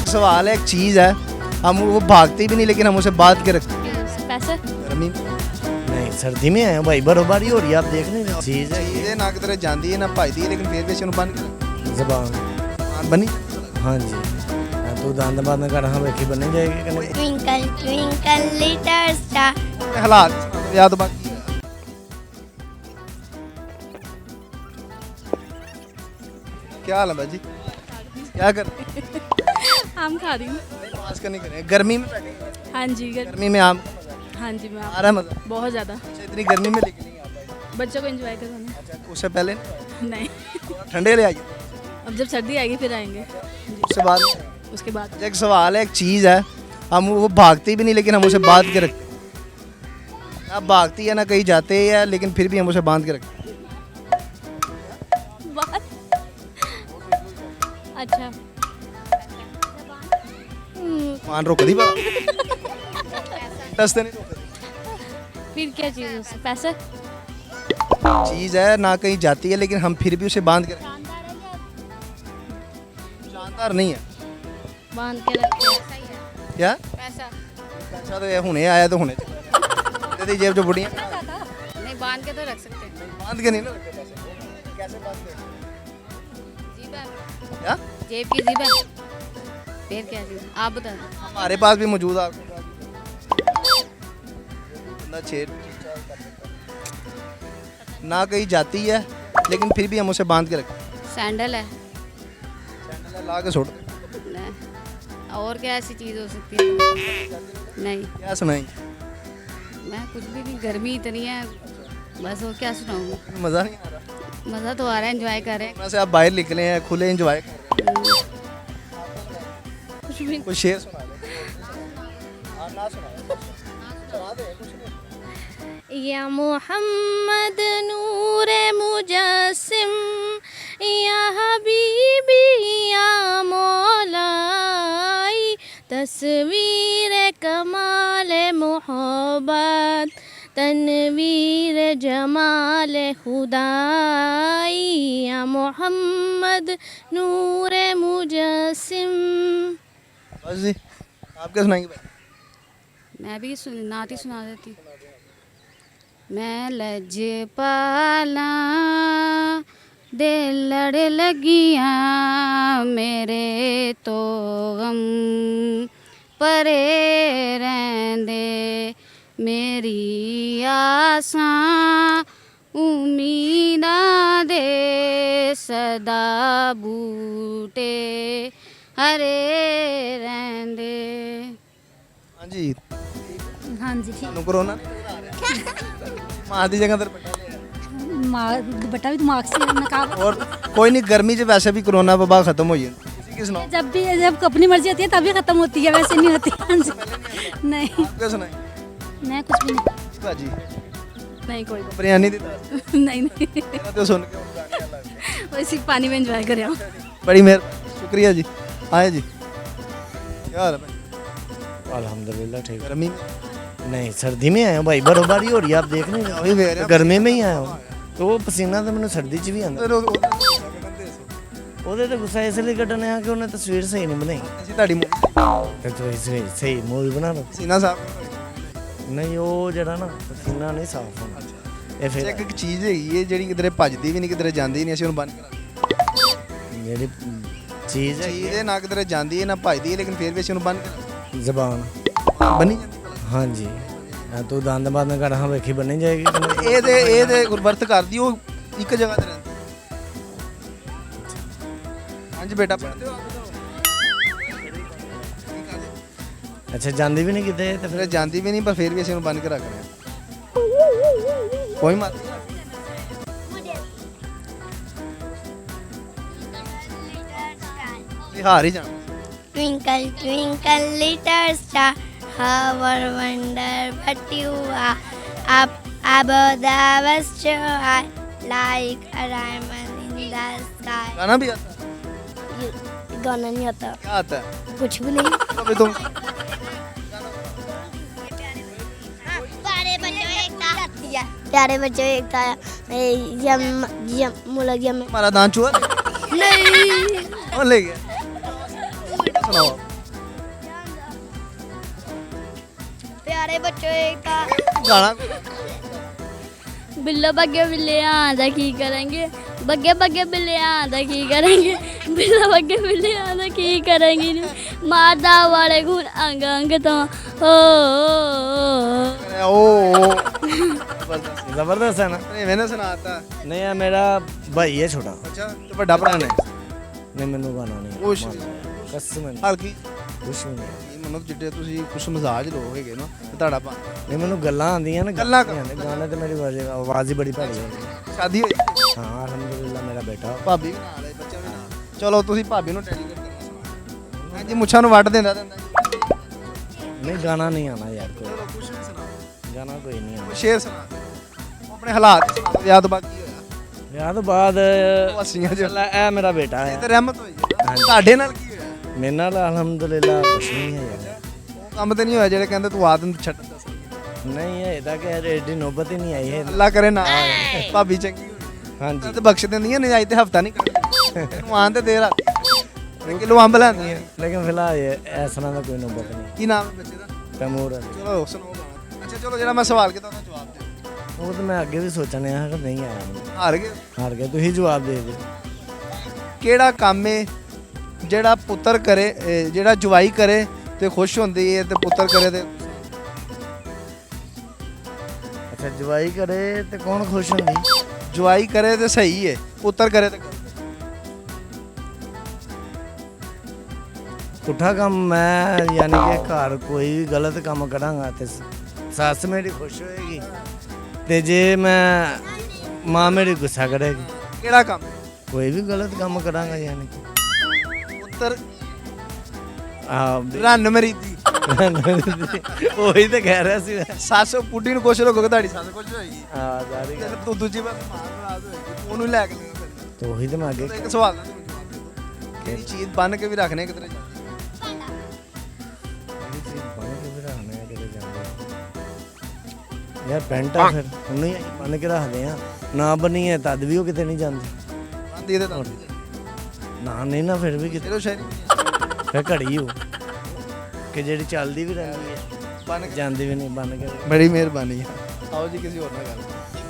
सवाल है, एक चीज़ है, हम वो भागती भी नहीं लेकिन हम उसे बांध के रखते पैसे गर्मी नहीं सर्दी में आए भाई, बर्फबारी हो रही है, आप देख नहीं रहे चीज़ है चीज़ है ना किधरे जाती है ना भाईती है, लेकिन फिर भी ਅਸੀਂ बंद कर जबान। बनी हाँ जी तू दंद बंद कर, हाँ वेखी बनी जाएगी कि नहीं। Twinkle twinkle little star. हालात याद बाकी क्या हाल है भाजी, क्या कर आम खा रही हूँ। मास्क नहीं करें गर्मी में बैठे हैं। हाँ जी गर्मी में आम हाँ जी मैं आ रहा है मजा। बहुत ज़्यादा अच्छा, इतनी गर्मी में लेके नहीं आता बच्चों को एंजॉय करवाना। अच्छा, उससे पहले नहीं? नहीं ठंडे ले आइए अब जब सर्दी आएगी फिर आएंगे उससे बाद। उसके बाद। अच्छा, एक सवाल है, एक चीज़ है, हम वो भागती भी नहीं लेकिन हम उसे बांध के रखते ना भागती है ना कहीं जाते हैं, लेकिन फिर भी हम उसे बांध के रखते अच्छा मान रोक दी दसते नहीं रोक फिर क्या चीज़ है उससे? पैसे? चीज़ है ना कहीं जाती है लेकिन हम फिर भी उसे बांध के रखते। जानदार नहीं है बांध के रखते हैं। क्या पैसा पैसा तो ये हुने आया तो हुने तेरी जेब जो बुढ़िया नहीं बांध के तो रख सकते हैं। बांध के नहीं ना रखते पैसे। कैसे बांधते हैं? क्या जेब की जेब है फिर क्या चीज़ है? आप बता दो। हमारे पास भी मौजूद है आपके पास बंदा छेड़ ना कहीं जाती है लेकिन फिर भी हम उसे बांध के रखते हैं। सैंडल है सैंडल ला के छोड़ देते। नहीं। और क्या ऐसी चीज़ हो सकती है? नहीं क्या सुनाई मैं कुछ भी नहीं, गर्मी इतनी है बस। और क्या सुनाऊँ? मज़ा नहीं आ रहा। मज़ा तो आ रहा है, एंजॉय कर रहे हैं। वैसे आप बाहर निकले हैं खुले एंजॉय कर रहे हैं। कुछ भी कुछ शेर सुना दे। हाँ, ना सुना दे कुछ नहीं। या मोहम्मद नूर मुजस्सिम या हबीबी या मौलाई तस्वीर कमाल मोहब्बत तनवीर जमाल खुदाई या मोहम्मद नूर मुजस्सिम। बस जी आप क्या सुनाएंगे भाई? मैं भी नाती सुना देती। मैं लजपाला दिल लड़ लगिया मेरे तो गम परे रहंदे मेरी आसां उम्मीदां दे सदा बूटे हरे रहंदे। हाँ जी हाँ जी ਤੁਹਾਨੂੰ कोरोना मां दी जगह ते दुपट्टा भी दिमाग से नकाब। और कोई नहीं, गर्मी से वैसे भी कोरोना वबा खत्म हो जाए किसी की सुनाओ। जब अपनी मर्जी होती है तभी खत्म होती है, वैसे नहीं होती। हाँ जी नहीं क्या सुनाए मैं कुछ भी नहीं। बाजी नहीं कोई बिरयानी दी नहीं नहीं मेरा तो सुन के उनका गाने लग गया। वैसे पानी में एंजॉय कर रहा हूँ। बड़ी मेहरबानी, शुक्रिया जी। आए जी क्या हाल है भाई? अल्हम्दुलिल्लाह ठीक है। गर्मी नहीं सर्दी में आया भाई, बर्फबारी हो रही है, आप देख नहीं वही रहे वे रहे गर्मी में ही आया हूँ, तो वो पसीना तो मैंने सर्दी च भी आंदा। ਉਹਦੇ ਤੇ ਗੁੱਸਾ ਇਸ ਲਈ ਕੱਢਣਾ ਹੈ ਕਿ ਉਹਨੇ ਤਸਵੀਰ ਸਹੀ ਨਹੀਂ ਬਣਾਈ ਅਸੀਂ ਤੁਹਾਡੀ ਤੇ ਤੁਸੀਂ ਸਹੀ ਮੂਵੀ ਬਣਾ ਲਓ। ਸੀਨਾ ਸਾਹਿਬ ਨਹੀਂ ਉਹ ਜਿਹੜਾ ਨਾ ਪਸੀਨਾ ਨਹੀਂ ਸਾਫ਼ ਹੋਣਾ ਇਹ ਫਿਰ ਇੱਕ ਚੀਜ਼ ਹੈਗੀ ਹੈ ਜਿਹੜੀ ਕਿਧਰੇ ਭੱਜਦੀ ਵੀ ਨਹੀਂ ਕਿਧਰੇ ਜਾਂਦੀ ਨਹੀਂ, ਅਸੀਂ ਉਹਨੂੰ ਬੰਦ ਕਰਾਂਗੇ। ਜਿਹੜੀ ਚੀਜ਼ ਹੈ ਚੀਜ਼ ਹੈ ਨਾ ਕਿਧਰੇ ਜਾਂਦੀ ਹੈ ਨਾ ਭੱਜਦੀ ਹੈ, ਲੇਕਿਨ ਫਿਰ ਵੀ ਅਸੀਂ ਉਹਨੂੰ ਬੰਦ ਕਰਾਂਗੇ। ਜ਼ਬਾਨ ਬੰਨੀ ਜਾਂਦੀ ਭਲਾ। हाँ जी तू दंद बंद कर, हाँ वेखी बनी जाएगी कि नहीं। ਇਹਦੇ ਵਰਤ ਕਰਦੀ ਉਹ ਇੱਕ ਜਗ੍ਹਾ ਤੇ ਰਹਿੰਦੀ। ਹਾਂਜੀ ਬੇਟਾ ਪੜ੍ਹਦੇ ਹੋ ਆਪ? अच्छा जांदी भी नहीं किते तो ਫਿਰ फिर ਜਾਂਦੀ ਵੀ ਨਹੀਂ, ਪਰ ਫਿਰ ਵੀ ਅਸੀਂ ਉਹਨੂੰ ਬੰਨ ਕੇ ਰੱਖਦੇ ਹਾਂ। ਕੋਈ ਮਤ ਹਾਰ ਹੀ ਜਾਣਾ। Twinkle, twinkle, little star, how I wonder what you are. Up above the sky, like a diamond in the sky. गाना भी आता है? गाना नहीं आता, क्या आता है? कुछ भी नहीं। अभी तुम प्यारे बच्चों एक था यम यम मुलक यम हमारा दांत छुआ नहीं। कौन ले गया? सुनाओ ਦੇ ਬੱਚੋ ਏਕਤਾ ਗਾਣਾ बिल्लो बग्गे बिल्लियां दा की करेंगे बग्गे बग्गे बिल्लियां दा की करेंगे बिल्लो बग्गे बिल्लियां दा की करेंगे मारदा वाले खून अंग अंग तो हो ओ ਜ਼ਬਰਦਸਤ ਹੈ ਨਾ नहीं मैंने सुनाता ਨਹੀਂ ਆ ਮੇਰਾ ਭਾਈ ਹੈ ਛੋਟਾ अच्छा तो बड़ा भरा ने ਨਹੀਂ ਮੈਨੂੰ ਗਾਣਾ ਨਹੀਂ ਕੁਛ ਕਸਮ ਨਹੀਂ ਹਲਕੀ ਕੁਛ ਵੀ ਨਹੀਂ ਮਤਲਬ ਜਿੱਡੇ ਤੁਸੀਂ ਕੁਛ ਮਜ਼ਾਜ ਲੋਕ ਹੈਗੇ ਨਾ ਤੇ ਤੁਹਾਡਾ ਨਹੀਂ ਮੈਨੂੰ ਗੱਲਾਂ ਆਉਂਦੀਆਂ ਨਾ ਗੱਲਾਂ ਗਾਣੇ ਤੇ ਮੇਰੀ ਆਵਾਜ਼ ਹੀ ਬੜੀ ਭਾਰੀ ਹੈ ਸ਼ਾਦੀ ਹੋਈ ਹਾਂ ਅਲਹਮਦੁਲਿਲਾ ਮੇਰਾ ਬੇਟਾ ਭਾਬੀ ਵੀ ਨਾਲ ਹੈ ਬੱਚਾ ਵੀ ਨਾਲ ਚਲੋ ਤੁਸੀਂ ਭਾਬੀ ਨੂੰ ਡੈਡੀਕੇਟ ਕਰਨਾ ਸੁਣਾਓ ਹਾਂਜੀ ਮੁੱਛਾਂ ਨੂੰ ਵੱਢ ਦਿੰਦਾ ਨਹੀਂ ਗਾਣਾ ਨਹੀਂ ਆਣਾ ਯਾਰ ਕੋਈ ਚਲੋ ਕੁਛ ਵੀ ਸੁਣਾਓ ਗਾਣਾ ਕੋਈ ਨਹੀਂ ਕੋਈ ਆਣਾ ਸ਼ੇਰ ਸੁਣਾ ਦਿਓ। ਉਹ ਆਪਣੇ ਹਾਲਾਤ ਹੀ ਸੁਣਾਓ ਵਿਆਹ ਤੋਂ ਬਾਅਦ ਕੀ ਹੋਇਆ ਵਿਆਹ ਤੋਂ ਬਾਅਦ ਉਹ ਹੱਸੀਆਂ ਜੋ ਚੱਲ ਇਹ ਮੇਰਾ ਬੇਟਾ ਇਹ ਹੈ ਤਾਂ ਰਹਿਮਤ ਹੋਈ ਹੈ। ਤੁਹਾਡੇ ਨਾਲ ਕੀ ਹੋਇਆ ਮੇਰੇ ਨਾਲ ਅਲਹਮਦੁਲਿਲਾ ਕੁਛ ਨਹੀਂ ਹੈ ਯਾਰ ਉਹ ਕੰਮ ਤੇ ਨਹੀਂ ਹੋਇਆ ਜਿਹੜੇ ਕਹਿੰਦੇ ਤੂੰ ਆਦਮ ਛੱਡ ਦੱਸ ਨਹੀਂ ਹੈ ਇਹਦਾ ਕਿ ਐਡੀ ਨੌਬਤ ਹੀ ਨਹੀਂ ਆਈ ਹੈ ਅੱਲਾ ਕਰੇ ਨਾ ਆਏ। ਭਾਬੀ ਚੰਗੀ ਹੋਈ ਹਾਂਜੀ ਤੇ ਬਖਸ਼ ਦਿੰਦੀਆਂ ਨੇ ਅੱਜ ਤੇ ਹਫਤਾ ਨਹੀਂ ਕੱਢਦੀ ਤੈਨੂੰ ਆਣ ਤੇ ਦੇਰ ਆ ਕਿਲੋ ਅੰਬ ਲੈਂਦੀ ਹੈ ਲੇਕਿਨ ਫਿਲਹਾਲ ਇਸ ਤਰ੍ਹਾਂ ਦਾ ਕੋਈ ਨੌਬਤ ਨਹੀਂ ਕੀ ਨਾਮ ਹੈ ਬੱਚੇ ਦਾ ਤੈਮੂਰ ਹੈ। ਚਲੋ ਸੁਣਾਓ ਗਾਣਾ ਅੱਛਾ ਚਲੋ ਜਿਹੜਾ ਮੈਂ ਸਵਾਲ ਕੀਤਾ ਉਹਦਾ ਜਵਾਬ ਦਿਓ ਉਹ ਤਾਂ ਮੈਂ ਅੱਗੇ ਵੀ ਸੋਚਣੇ ਆ ਕਿ ਨਹੀਂ ਆਇਆ ਮੈਨੂੰ। ਹਾਰ ਗਏ ਹਾਰ ਗਿਆ ਤੁਸੀਂ ਜਵਾਬ ਦੇ ਦਿਓ ਕਿਹੜਾ ਕੰਮ ਹੈ ਜਿਹੜਾ ਪੁੱਤਰ ਕਰੇ ਜਿਹੜਾ ਜਵਾਈ ਕਰੇ ਤੇ ਖੁਸ਼ ਹੁੰਦੀ ਹੈ ਤੇ ਪੁੱਤਰ ਕਰੇ ਤੇ ਅੱਛਾ ਜਵਾਈ ਕਰੇ ਤੇ ਕੌਣ ਖੁਸ਼ ਹੁੰਦੀ ਜਵਾਈ ਕਰੇ ਤੇ ਸਹੀ ਹੈ ਪੁੱਤਰ ਕਰੇ ਤੇ ਗਲਤ। ਪੁੱਠਾ ਕੰਮ ਮੈਂ ਯਾਨੀ ਕਿ ਘਰ ਕੋਈ ਵੀ ਗਲਤ ਕੰਮ ਕਰਾਂਗਾ ਤੇ ਸੱਸ ਮੇਰੀ ਖੁਸ਼ ਹੋਏਗੀ ਤੇ ਜੇ ਮੈਂ ਮਾਂ ਮੇਰੀ ਗੁੱਸਾ ਕਰੇਗੀ ਕਿਹੜਾ ਕੰਮ ਕੋਈ ਵੀ ਗਲਤ ਕੰਮ ਕਰਾਂਗਾ ਯਾਨੀ ਕਿ ਪੁੱਤਰ ਆ ਰੰਨ ਮਰੀਦੀ ਉਹੀ ਤਾਂ ਕਹਿ ਰਿਹਾ ਸੀ ਮੈਂ। ਸੱਸ ਪੁੱਡੀ ਨੂੰ ਕੁਛ ਲੋਕੋ ਤੁਹਾਡੀ ਸੱਸ ਕੁਛ ਹੋਏਗੀ ਹਾਂ ਸਾਰੀ ਤੇ ਤੂੰ ਦੂਜੀ ਵਾਰ ਮਾਂ ਨਾਰਾਜ਼ ਹੋਏਗੀ ਉਹਨੂੰ ਲੈ ਕੇ ਲੈਣਾ ਪੈਂਦਾ ਤੇ ਉਹੀ ਤਾਂ ਮੈਂ ਅੱਗੇ ਇੱਕ ਸਵਾਲ ਦਾ ਜਵਾਬ ਦੇ ਦਿਓ ਕਿਹੜੀ ਚੀਜ਼ ਬੰਨ ਕੇ ਵੀ ਰੱਖਣੇ ਕਿਤੇ ਜਾਂਦੀ ਜਿਹੜੀ ਚੀਜ਼ ਬੰਨ ਕੇ ਵੀ ਰੱਖਣੇ ਆ ਕਿਤੇ ਜਾਂਦੇ ਯਾਰ ਪੈਂਟ ਆ ਫਿਰ ਉਹਨੂੰ ਹੀ ਬੰਨ ਕੇ ਰੱਖਦੇ ਆ ਨਾ ਬਣੀ ਹੈ ਤਦ ਵੀ ਉਹ ਕਿਤੇ ਨਹੀਂ ਜਾਂਦੀ ਬੰਦੀ ਇਹਦੇ ਤਾਂ ਨਾ ਨਹੀਂ ਨਾ ਫਿਰ ਵੀ ਕਿਤੇ ਤੇਰੇ ਸ਼ਾਇਰੀ ਫਿਰ ਘੜੀ ਹੋ ਕਿ ਜਿਹੜੀ ਚੱਲਦੀ ਵੀ ਰਹਿੰਦੀ ਹੈ ਬੰਨ ਜਾਂਦੀ ਵੀ ਨਹੀਂ ਬੰਨ ਕੇ ਬੜੀ ਮਿਹਰਬਾਨੀ ਆਓ ਜੀ ਕਿਸੇ ਹੋਰ ਨਾਲ ਗੱਲ